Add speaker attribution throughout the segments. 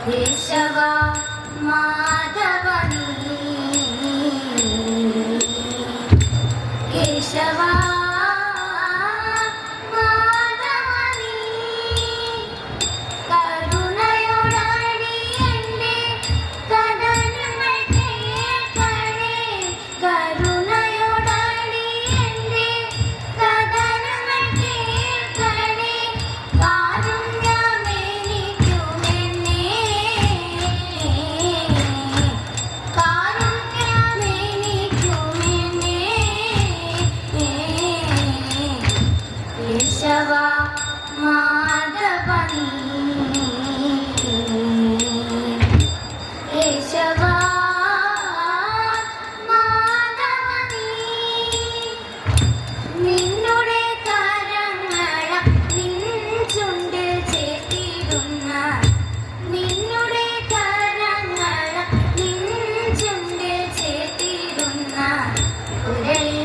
Speaker 1: കേശവ മാധവനീ കേശവ മാധവനീ കരുണയോടടി എൻ്റെ കഥനങ്ങൾ കേൾക്കണേ കരുണയോടടി എൻ്റെ കഥനങ്ങൾ കേൾക്കണേ കേശവ മാധവനീ കേശവ മാധവനീ നിന്നുടെ കരങ്ങള നിൻ ചുണ്ടിൽ ചേർത്തിടുന്ന നിന്നുടെ കരങ്ങള നിൻ ചുണ്ടിൽ ചേർത്തിടുന്ന ഉരളിൽ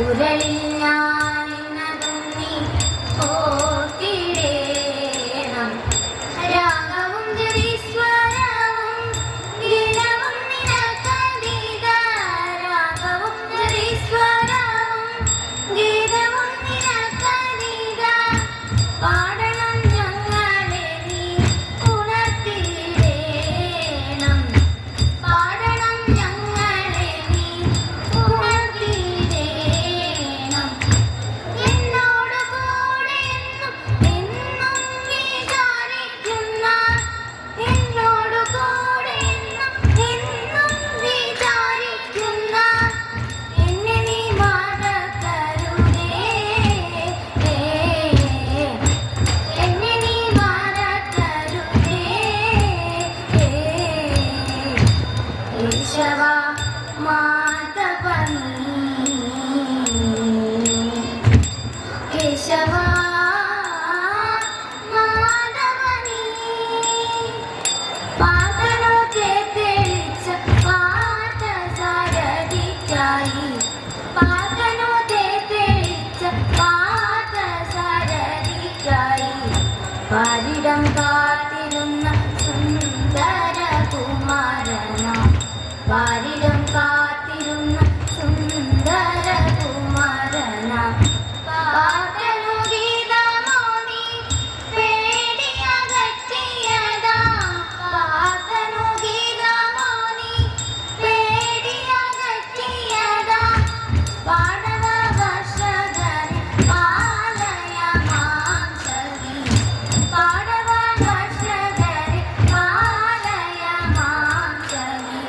Speaker 1: ഉരളിൽ ഞാനിന്നതും നീ ഓർത്തിടേണം രാഗവും ജരീസ്വരവും ഗീതവും നിനക്കതീത രാഗവും ജരീസ്വരവും ഗീതവും നിനക്കതീത പാടണം ഞങ്ങളെ നീ ഉണർത്തിടേണം പാടണം ഞങ്ങളെ നീ കേശവ മാധവനീ കേശവ മാധവനീ പാതനോക്കെ തെളിച്ച പാദസാരഥിക്കായി പാതനോക്കെ തെളിച്ച പാദസാരഥിക്കായി പാരിടം കാത്തിരുന്ന സുന്ദര കുമാരന പാരിടം കാത്തിരുന്ന സുന്ദര കുമാരന പാട്ടനു ഗീതമോ നീ പേടിയകറ്റിയതാ പാട്ടനു ഗീതമോ നീ പേടിയകറ്റിയതാ പാടവ വർഷകരെ പാലയ മാംസകി പാടവ വർഷകരെ പാലയ മാംസകി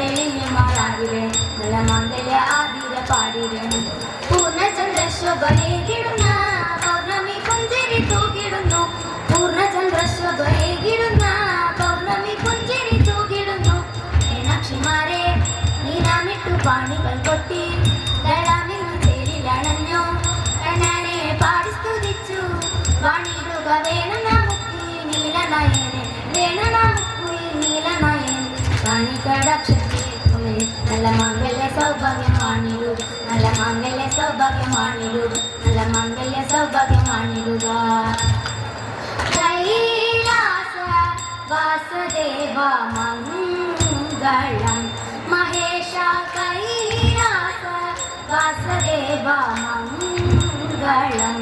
Speaker 1: തെളിഞ്ഞു മാറാതിരെ നല്ല മംഗല്യ ആതിര പാടിരെ പൂർണ്ണചന്ദ്ര ശോഭയേകിടുന്ന പൗർണമി പുഞ്ചിരി തൂകിടുന്നു പൂർണ്ണചന്ദ്ര ശോഭയേകിടുന്ന പൗർണമി പുഞ്ചിരി തൂകിടുന്നു മീനാക്ഷിമാരെ നീനാമിട്ടു പാണികൾ കൊട്ടി ദളമിന്നു ചേരിലണഞ്ഞു കണ്ണനെ പാടി സ്തുതിച്ചു വാണിടുക വേണം നമുക്ക് നീലനയനെ വേണം നമുക്ക് നീലനയനെ കാണിക്കടക്ഷേത്രമേ നല്ല മംഗല്യ സൗഭാഗ്യമാണിടുക നല്ല മംഗല്യ സൗഭാഗ്യമാണിടുക നല്ല മംഗല്യ സൗഭാഗ്യമാണിടുക കൈലാസ വാസുദേവ മംഗളം മഹേശ കൈലാസ വാസുദേവ മംഗളം